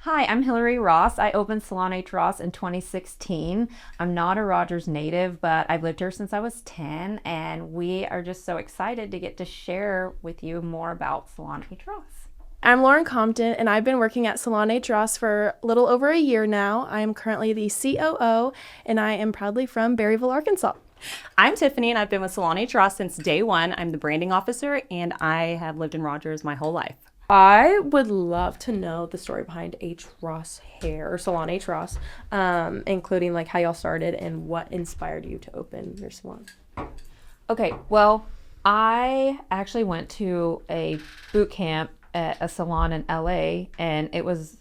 Hi, I'm Hillary Ross. I opened Salon H Ross in 2016. I'm not a Rogers native, but I've lived here since I was 10, and we are just so excited to get to share with you more about Salon H Ross. I'm Lauren Compton, and I've been working at Salon H Ross for a little over a year now. I am currently the COO, and I am proudly from Berryville, Arkansas. I'm Tiffany, and I've been with Salon H Ross since day one. I'm the branding officer, and I have lived in Rogers my whole life. I would love to know the story behind H Ross Hair, or Salon H Ross, including like how y'all started and what inspired you to open your salon. Okay, well, I actually went to a boot camp at a salon in LA, and it was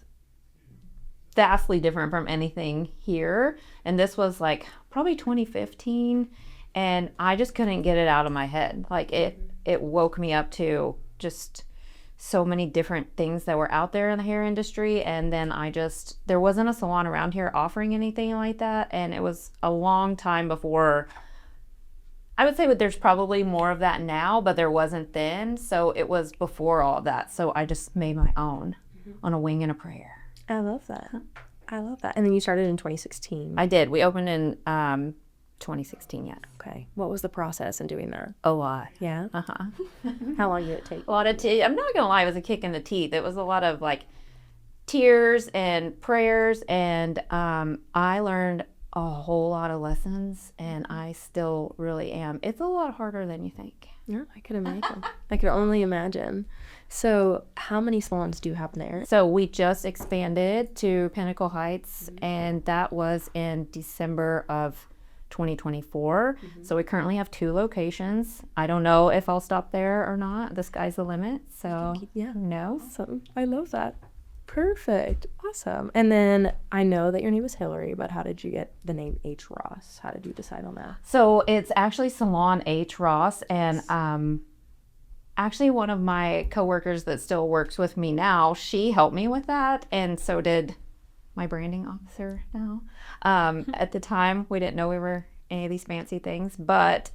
vastly different from anything here. And this was like probably 2015, and I just couldn't get it out of my head. Like it woke me up to just so many different things that were out there in the hair industry. And then there wasn't a salon around here offering anything like that. And it was a long time before. I would say that there's probably more of that now, but there wasn't then. So it was before all of that. So I just made my own on a wing and a prayer. I love that. I love that. And then you started in 2016. I did. We opened in 2016, yeah. Okay. What was the process in doing that? A lot. Yeah. Uh-huh. How long did it take? A lot of I'm not gonna lie, it was a kick in the teeth. It was a lot of like tears and prayers, and I learned a whole lot of lessons, and I still really am. It's a lot harder than you think. Yeah, I could imagine. I could only imagine. So how many salons do you have there? So we just expanded to Pinnacle Heights, and that was in December of 2024. So we currently have 2 locations. I don't know if I'll stop there or not. The sky's the limit. So Yeah. who knows? Awesome. I love that. Perfect. Awesome. And then I know that your name is Hillary, but how did you get the name H. Ross? How did you decide on that? So it's actually Salon H Ross, and actually one of my coworkers that still works with me now, she helped me with that, and so did my branding officer now. At the time, we didn't know we were any of these fancy things, but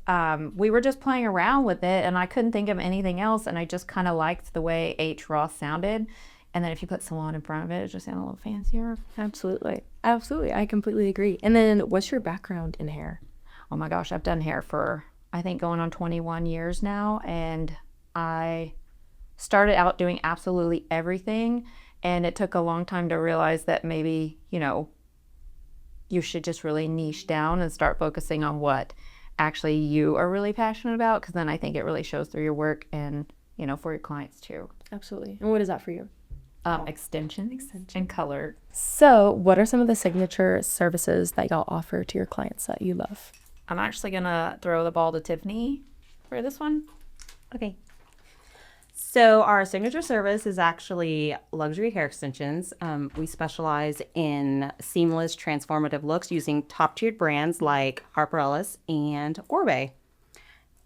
we were just playing around with it, and I couldn't think of anything else, and I just kind of liked the way H Ross sounded. And then if you put salon in front of it, it just sounded a little fancier. Absolutely. Absolutely. I completely agree. And then what's your background in hair? Oh my gosh, I've done hair for, I think, going on 21 years now. And I started out doing absolutely everything. And it took a long time to realize that maybe, you should just really niche down and start focusing on what actually you are really passionate about. Because then I think it really shows through your work and, for your clients too. Absolutely. And what is that for you? Extension and color. So what are some of the signature services that y'all offer to your clients that you love? I'm actually gonna throw the ball to Tiffany for this one. Okay. So our signature service is actually luxury hair extensions. We specialize in seamless, transformative looks using top-tiered brands like Harper Ellis and Orbe.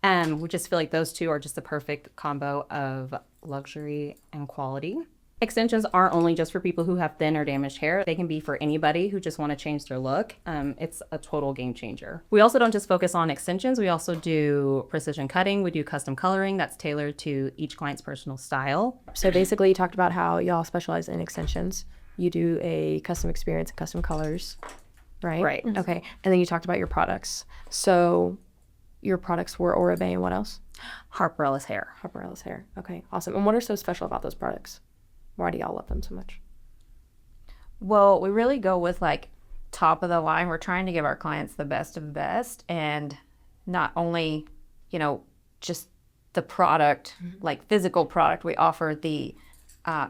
We just feel like those two are just the perfect combo of luxury and quality. Extensions aren't only just for people who have thin or damaged hair. They can be for anybody who just want to change their look. It's a total game changer. We also don't just focus on extensions. We also do precision cutting. We do custom coloring that's tailored to each client's personal style. So basically you talked about how y'all specialize in extensions. You do a custom experience and custom colors, right? Right. Okay. And then you talked about your products. So your products were Orbe and what else? Harper Ellis hair. Harper Ellis hair. Okay, awesome. And what are so special about those products? Why do y'all love them so much? Well, we really go with like top of the line. We're trying to give our clients the best of the best, and not only, just the product, like physical product, we offer the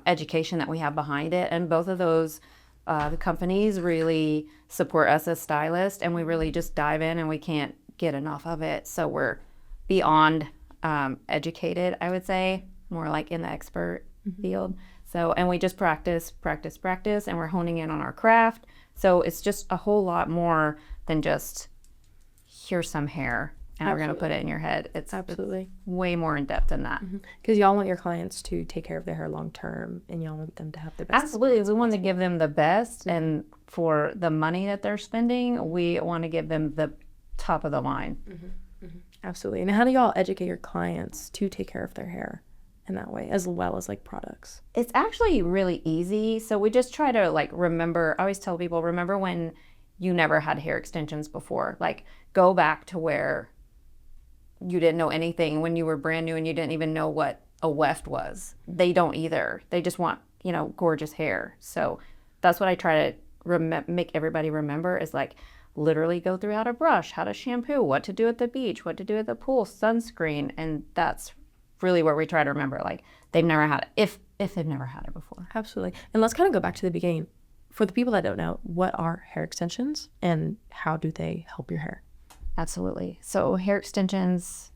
education that we have behind it. And both of those the companies really support us as stylists, and we really just dive in and we can't get enough of it. So we're beyond educated, I would say, more like in the expert field. So, and we just practice, and we're honing in on our craft. So it's just a whole lot more than just, here's some hair and we're going to put it in your head. It's way more in depth than that. Because y'all want your clients to take care of their hair long term, and y'all want them to have the best. Absolutely. We want to give them the best, and for the money that they're spending, we want to give them the top of the line. Absolutely. And how do y'all educate your clients to take care of their hair in that way, as well as like products? It's actually really easy. So we just try to like remember, I always tell people, remember when you never had hair extensions before. Like go back to where you didn't know anything when you were brand new and you didn't even know what a weft was. They don't either. They just want, gorgeous hair. So that's what I try to make everybody remember is like literally go through how to brush, how to shampoo, what to do at the beach, what to do at the pool, sunscreen. And that's really where we try to remember, like they've never had it, if they've never had it before. Absolutely. And let's kind of go back to the beginning. For the people that don't know, what are hair extensions and how do they help your hair? Absolutely. So hair extensions,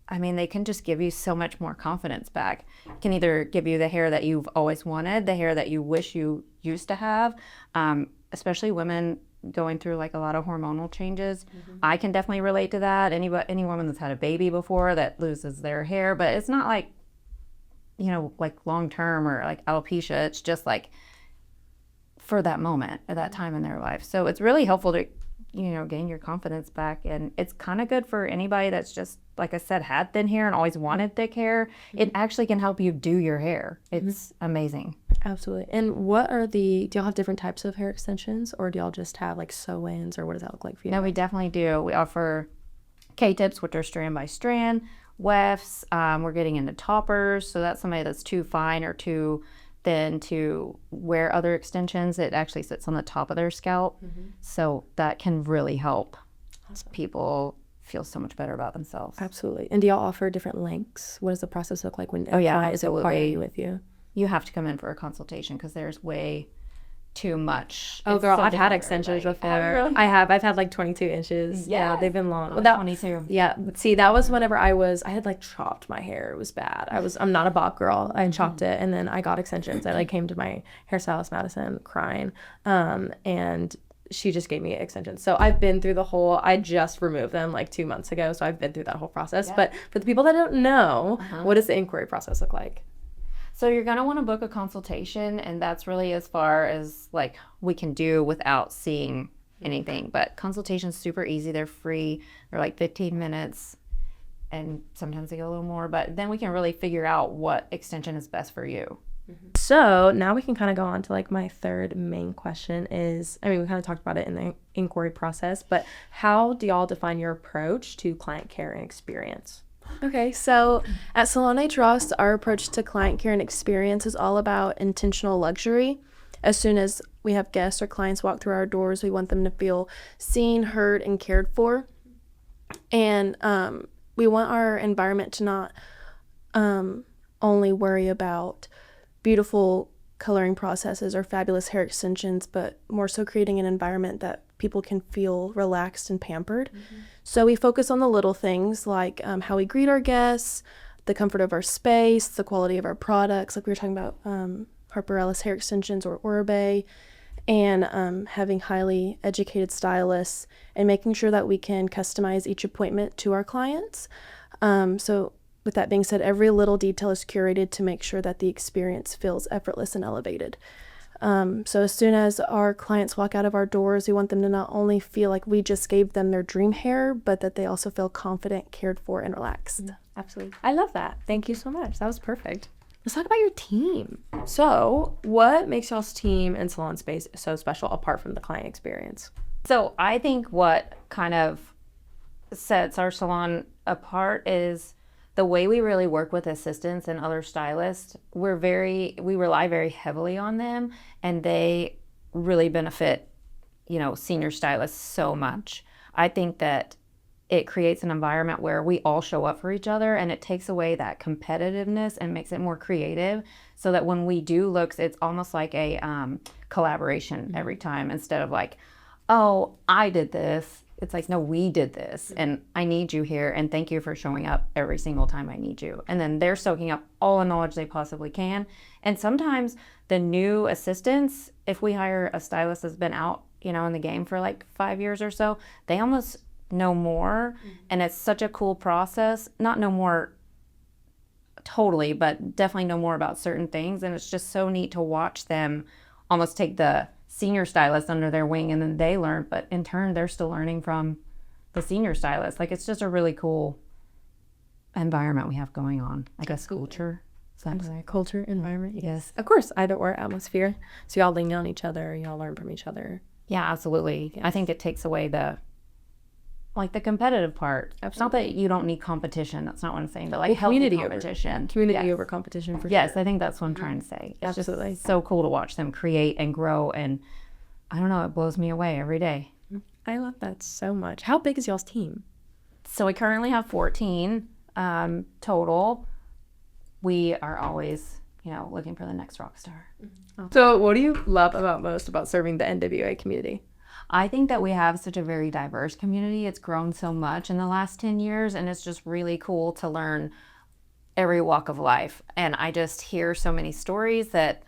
I mean, they can just give you so much more confidence back. It can either give you the hair that you've always wanted, the hair that you wish you used to have, especially women going through like a lot of hormonal changes. I can definitely relate to that. Any woman that's had a baby before that loses their hair, but it's not like, like long term or like alopecia. It's just like for that moment at that time in their life. So it's really helpful to gain your confidence back. And it's kind of good for anybody that's just, like I said, had thin hair and always wanted thick hair. It actually can help you do your hair. It's amazing. Absolutely. And do y'all have different types of hair extensions, or do y'all just have like sew-ins, or what does that look like for you? No, we definitely do. We offer K-tips, which are strand by strand, wefts. We're getting into toppers. So that's somebody that's too fine or too thin to wear other extensions. It actually sits on the top of their scalp. So that can really help people feel so much better about themselves. Absolutely. And do y'all offer different lengths? What does the process look like when Oh, yeah, is it absolutely. with you? You have to come in for a consultation because there's way too much. Oh, It's girl, so I've had different for extensions everybody. before. Oh, really? I've had like 22 inches. Yeah, they've been long. Well, 22. Yeah, but see, that was whenever I had like chopped my hair. It was bad. I'm not a bob girl. I chopped it, and then I got extensions. I like came to my hairstylist Madison crying, and she just gave me extensions. So I've been through I just removed them like 2 months ago. So I've been through that whole process. Yeah. But for the people that don't know, what does the inquiry process look like? So you're going to want to book a consultation, and that's really as far as like we can do without seeing anything. But consultation's super easy. They're free. They're like 15 minutes, and sometimes they go a little more. But then we can really figure out what extension is best for you. So now we can kind of go on to like my third main question is, we kind of talked about it in the inquiry process, but how do y'all define your approach to client care and experience? Okay, so at Salon H, our approach to client care and experience is all about intentional luxury. As soon as we have guests or clients walk through our doors, we want them to feel seen, heard, and cared for. And we want our environment to not only worry about beautiful coloring processes or fabulous hair extensions, but more so creating an environment that people can feel relaxed and pampered. So we focus on the little things like how we greet our guests, the comfort of our space, the quality of our products, like we were talking about Harper Ellis hair extensions or Oribe, and having highly educated stylists and making sure that we can customize each appointment to our clients. So with that being said, every little detail is curated to make sure that the experience feels effortless and elevated. So as soon as our clients walk out of our doors, we want them to not only feel like we just gave them their dream hair, but that they also feel confident, cared for, and relaxed. Absolutely. I love that. Thank you so much. That was perfect. Let's talk about your team. So what makes y'all's team and salon space so special apart from the client experience? So I think what kind of sets our salon apart is the way we really work with assistants and other stylists. We rely very heavily on them, and they really benefit, senior stylists so much. I think that it creates an environment where we all show up for each other, and it takes away that competitiveness and makes it more creative, so that when we do looks, it's almost like a collaboration every time, instead of like, oh, I did this. It's like, no, we did this, and I need you here, and thank you for showing up every single time I need you. And then they're soaking up all the knowledge they possibly can. And sometimes the new assistants, if we hire a stylist that's been out, in the game for like 5 years or so, they almost know more. And it's such a cool process. Not know more totally, but definitely know more about certain things. And it's just so neat to watch them almost take the senior stylist under their wing, and then they learn, but in turn they're still learning from the senior stylist. Like, it's just a really cool environment we have going on. I guess culture. Is that right? Culture, environment. Yes. Of course, either or atmosphere. So y'all lean on each other. Y'all learn from each other. Yeah, absolutely. I think it takes away the competitive part. It's not that you don't need competition. That's not what I'm saying. But like healthy community over- competition. Community Yes. over competition for Yes, sure. I think that's what I'm trying to say. It's Absolutely. just so cool to watch them create and grow, and I don't know, it blows me away every day. I love that so much. How big is y'all's team? So we currently have 14 total. We are always, looking for the next rock star. So what do you love most about serving the NWA community? I think that we have such a very diverse community. It's grown so much in the last 10 years, and it's just really cool to learn every walk of life. And I just hear so many stories that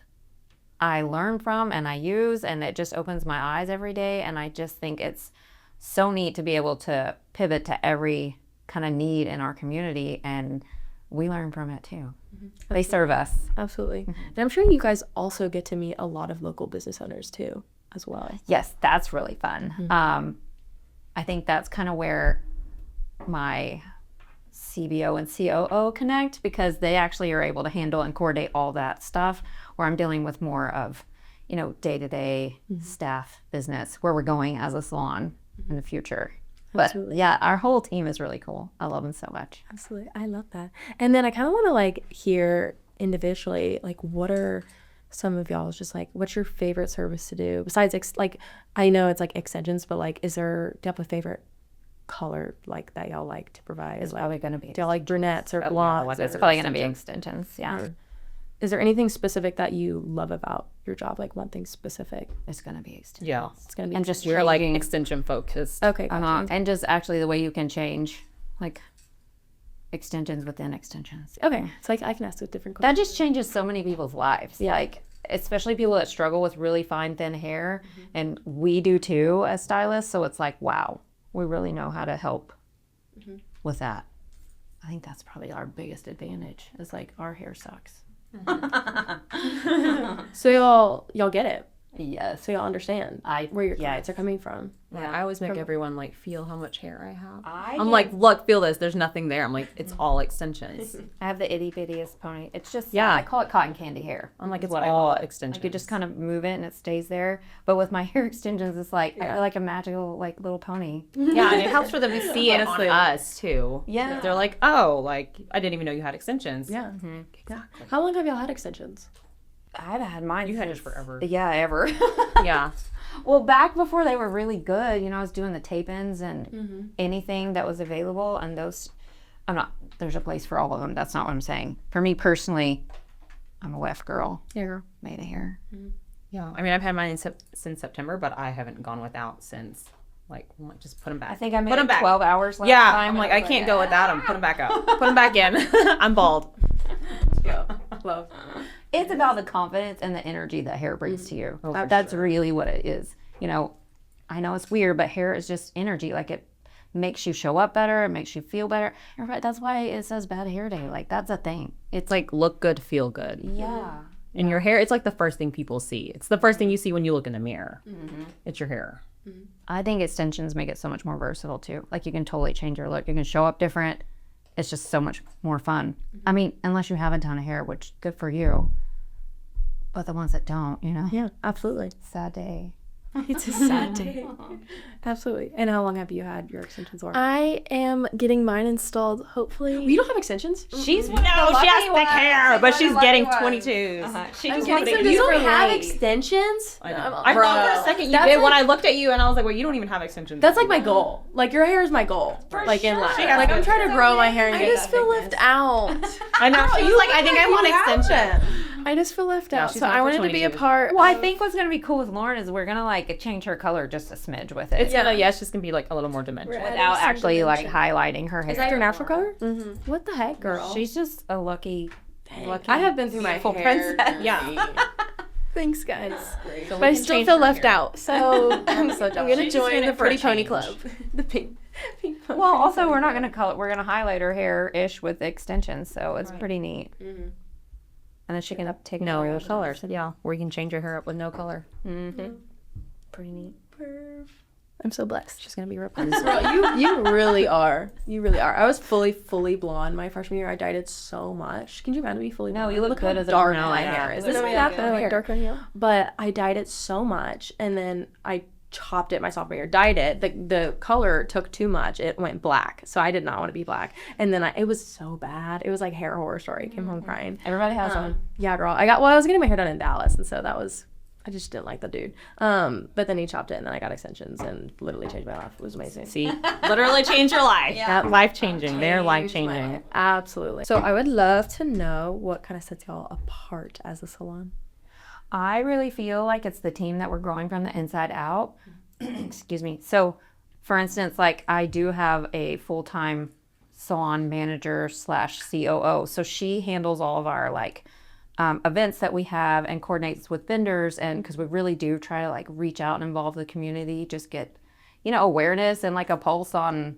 I learn from and I use, and it just opens my eyes every day. And I just think it's so neat to be able to pivot to every kind of need in our community, and we learn from it too. They serve us. Absolutely. And I'm sure you guys also get to meet a lot of local business owners too, as well. Yes, that's really fun. I think that's kind of where my CBO and COO connect, because they actually are able to handle and coordinate all that stuff, where I'm dealing with more of, day-to-day staff business, where we're going as a salon in the future. But Absolutely. yeah, our whole team is really cool. I love them so much. Absolutely. I love that. And then I kind of want to hear individually, what are some of y'all's just what's your favorite service to do besides I know it's extensions, but is there, do you have a favorite color that y'all like to provide? It's probably going to be. Do y'all like brunettes or blondes? It's probably going to be extensions. Yeah, Is there anything specific that you love about your job? One thing specific? it's going to be extensions. Yeah. It's going to be And just We're changing- extension focused. okay. Gotcha. and just actually the way you can change extensions within extensions. Okay. So I can ask a different That question. just changes so many people's lives. Yeah. Especially people that struggle with really fine, thin hair. And we do too as stylists. So it's wow, we really know how to help with that. I think that's probably our biggest advantage is our hair sucks. So y'all get it. Yes. So y'all understand where your clients are coming from. Yeah, I always make everyone feel how much hair I have. I'm Look, feel this. There's nothing there. I'm it's all extensions. I have the itty bittiest pony. It's just, Yeah. I call it cotton candy hair. It's what I all extensions. You just kind of move it and it stays there. But with my hair extensions, it's I like a magical little pony. Yeah, and it helps for them to see it on Honestly. us too. Yeah. They're oh, I didn't even know you had extensions. Yeah. Exactly. How long have y'all had extensions? I've had mine. You had yours forever. Yeah, ever. Yeah. Well, back before they were really good, I was doing the tape-ins and anything that was available, and those, there's a place for all of them. That's not what I'm saying. For me personally, I'm a weft girl. Yeah, girl. Made of hair. Yeah. I've had mine since September, but I haven't gone without since. Just put them back. I think I made Put 'em it back. 12 hours last Yeah, time. I'm I can't go without them. Put them back up. Put them back in. I'm bald. Love. It's about the confidence and the energy that hair brings to you. for That's really what it is. I know it's weird, but hair is just energy. It makes you show up better. It makes you feel better. That's why it says bad hair day. That's a thing. It's look good, feel good. Yeah. And your hair, it's the first thing people see. It's the first thing you see when you look in the mirror. It's your hair. I think extensions make it so much more versatile too. You can totally change your look. You can show up different. It's just so much more fun. Unless you have a ton of hair, which good for you. But the ones that don't, Yeah, absolutely. sad day. It's a sad day. Absolutely. And how long have you had your extensions for? I am getting mine installed, hopefully. You don't have extensions? She's No, she has thick hair, but she's getting 22s. She's You don't have extensions? I know. I thought for a second you That's did when I looked at you and I was well, you don't even have extensions. That's my goal. Your hair is my goal. In life. I'm trying to grow my hair and I get just feel left out. I know. She was I think I want extensions. I just feel left out. she's So not I for wanted to be a 22. part. Well, I think what's gonna be cool with Lauren is we're gonna change her color just a smidge with it. It's just gonna be a little more dimensional. without actually highlighting her hair. Is that your natural color? What the heck, girl? She's just a lucky I have been through my full hair. princess. Yeah. Thanks, guys. So But I still feel left out. So I'm so jealous. I'm gonna She's join doing the it for a Pretty Pony change. Club. The pink pony. Well, also we're not gonna color. We're gonna highlight her hair ish with extensions, so it's pretty neat. And then she can take No color. real color. So yeah, where you can change your hair up with no color. Pretty neat. I'm so blessed. She's gonna be replaced. Girl, you really are. You really are. I was fully blonde my freshman year. I dyed it so much. Can you imagine me fully blonde? No, you look good how as a dark no, my yeah. hair is. It's Isn't really that good. the Like hair? darker than you. But I dyed it so much, and then I chopped it my sophomore year. Dyed it. The color took too much. It went black, so I did not want to be black. And then it was so bad. It was like hair horror story. I came home crying. Everybody has one. Yeah, girl. I was getting my hair done in Dallas, and so I just didn't like the dude. But then he chopped it, and then I got extensions, and literally changed my life. It was amazing. See, literally change your life. Yeah. Life changing. They're life changing. Absolutely. So I would love to know what kind of sets y'all apart as a salon. I really feel like it's the team that we're growing from the inside out. Excuse me. So, for instance, like I do have a full-time salon manager / COO. So she handles all of our like events that we have and coordinates with vendors. And because we really do try to like reach out and involve the community, just get, awareness and like a pulse on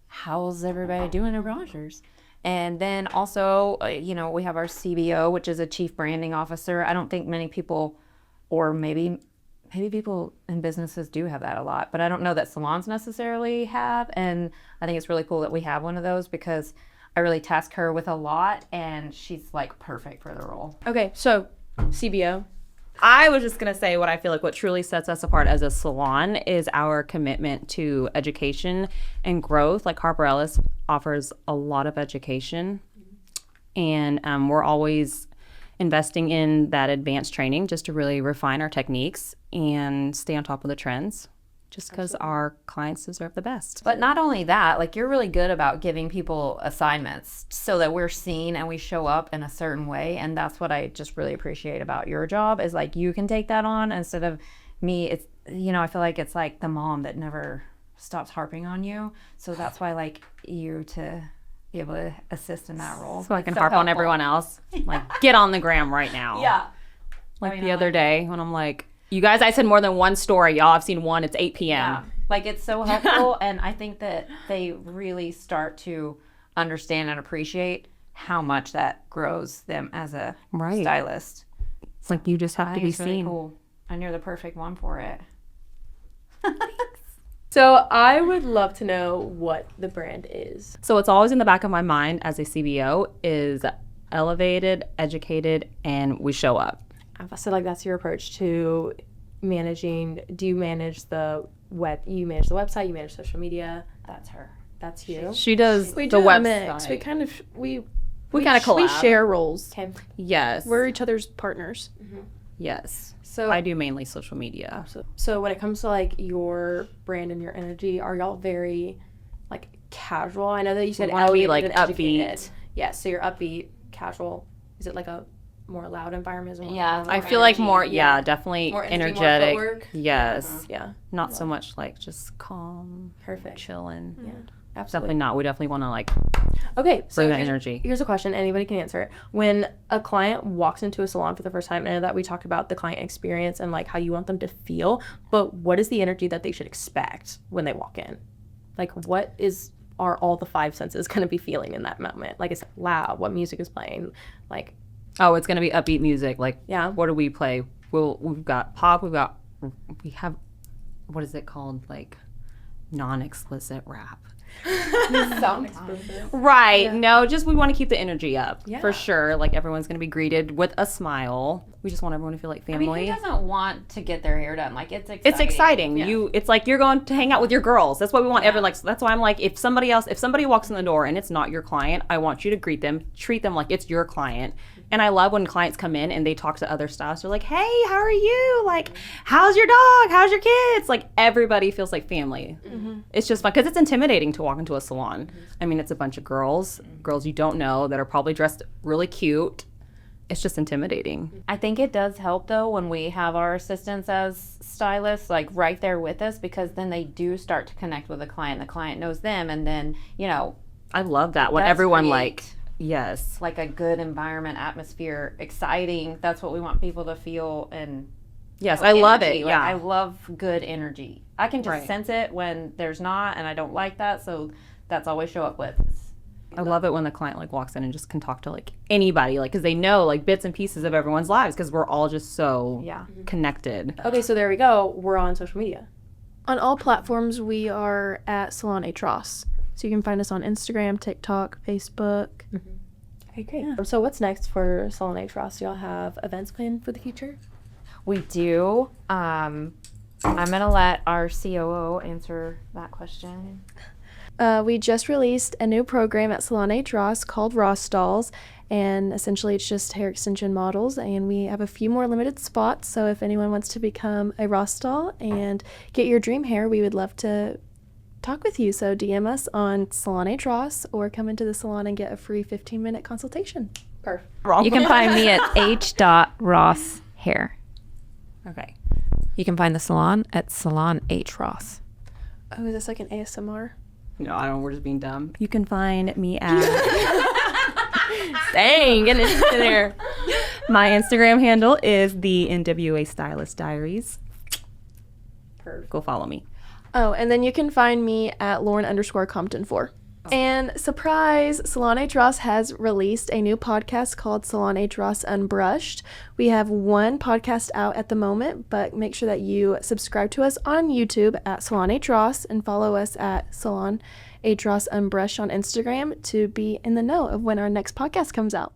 how's everybody doing their brochures. And then also, we have our CBO, which is a chief branding officer. I don't think many people, or maybe people in businesses do have that a lot, but I don't know that salons necessarily have. And I think it's really cool that we have one of those because I really task her with a lot and she's like perfect for the role. Okay, so CBO. I was just gonna say what I feel like what truly sets us apart as a salon is our commitment to education and growth. Like Harper Ellis offers a lot of education, and we're always investing in that advanced training just to really refine our techniques and stay on top of the trends. Just because our clients deserve the best. But not only that, like you're really good about giving people assignments so that we're seen and we show up in a certain way. And that's what I just really appreciate about your job is like you can take that on instead of me. It's, I feel like it's like the mom that never stops harping on you. So that's why I like you to be able to assist in that role. So I can It's harp on helpful. everyone else. Like, get on the gram right now. Yeah. Like the other day when I'm like, you guys, I said more than one story. Y'all, I've seen one. It's 8 p.m. Yeah. Like it's so helpful. And I think that they really start to understand and appreciate how much that grows them as a Right. stylist. It's like you just have I to think be it's really seen. cool. And you're the perfect one for it. So I would love to know what the brand is. So what's always in the back of my mind as a CBO is elevated, educated, and we show up. I feel like that's your approach to managing. Do you manage the you manage the website, you manage social media? That's her. That's you. She does We the do a website. mix. We kind of We kind of collab. we share roles. Okay. Yes. We're each other's partners. Yes. So I do mainly social media. So when it comes to like your brand and your energy, are y'all very like casual? I know that you said wanna be, elevated like, and educated. upbeat. Yeah, so you're upbeat, casual. Is it like a more loud environment? Is it more- Yeah. I feel like more, definitely More energy, more energetic. footwork? Yes. Yeah, Not so much like just calm, perfect. chilling. Yeah, Definitely absolutely. not. We definitely want to like Okay, so bring that here's- energy. Here's a question. Anybody can answer it. When a client walks into a salon for the first time, I know that we talked about the client experience and like how you want them to feel, but what is the energy that they should expect when they walk in? Like are all the five senses going to be feeling in that moment? Like, is it loud? What music is playing? Like, Oh, it's gonna be upbeat music. Like, Yeah. what do we play? We've got pop. We have, what is it called? Like, non-explicit rap. Right. No, just we want to keep the energy up for sure. Like everyone's gonna be greeted with a smile. We just want everyone to feel like I family. mean, who doesn't want to get their hair done? Like it's exciting. It's exciting. Yeah. It's like you're going to hang out with your girls. That's what we want. Everyone like. So that's why I'm like, if somebody walks in the door and it's not your client, I want you to greet them, treat them like it's your client. And I love when clients come in and they talk to other stylists. They're like, "Hey, how are you? Like, how's your dog? How's your kids?" Like everybody feels like family. It's just fun because it's intimidating to walk into a salon. I mean, it's a bunch of girls you don't know that are probably dressed really cute. It's just intimidating. I think it does help though when we have our assistants as stylists like right there with us because then they do start to connect with the client. The client knows them and then, I love that when That's everyone great. like, yes. like a good environment, atmosphere, exciting. That's what we want people to feel and Yes, I love energy. it. Like, Yeah. I love good energy. I can just Right. sense it when there's not and I don't like that, so that's all we show up with. I love it when the client like walks in and just can talk to like anybody, like because they know like bits and pieces of everyone's lives because we're all just so Yeah. connected. okay, so there we go. We're on social media. On all platforms, we are at Salon H Ross. So you can find us on Instagram, TikTok, Facebook. Okay, great. So what's next for Salon H Ross? Do y'all have events planned for the future? We do. I'm gonna let our COO answer that question. We just released a new program at Salon H Ross called Ross Dolls, and essentially it's just hair extension models, and we have a few more limited spots. So if anyone wants to become a Ross doll and get your dream hair, we would love to talk with you. So DM us on Salon H Ross or come into the salon and get a free 15-minute consultation. Perfect. You can find me at h.rosshair. Okay. You can find the salon at Salon H Ross. Oh, is this like an ASMR? No, I don't. We're just being dumb. You can find me at Dang, get into there. my Instagram handle is the NWA Stylist Diaries. Go follow me. Oh, and then you can find me at Lauren_Compton4. And surprise, Salon H Ross has released a new podcast called Salon H Ross Unbrushed. We have one podcast out at the moment, but make sure that you subscribe to us on YouTube at Salon H Ross and follow us at Salon H Ross Unbrushed on Instagram to be in the know of when our next podcast comes out.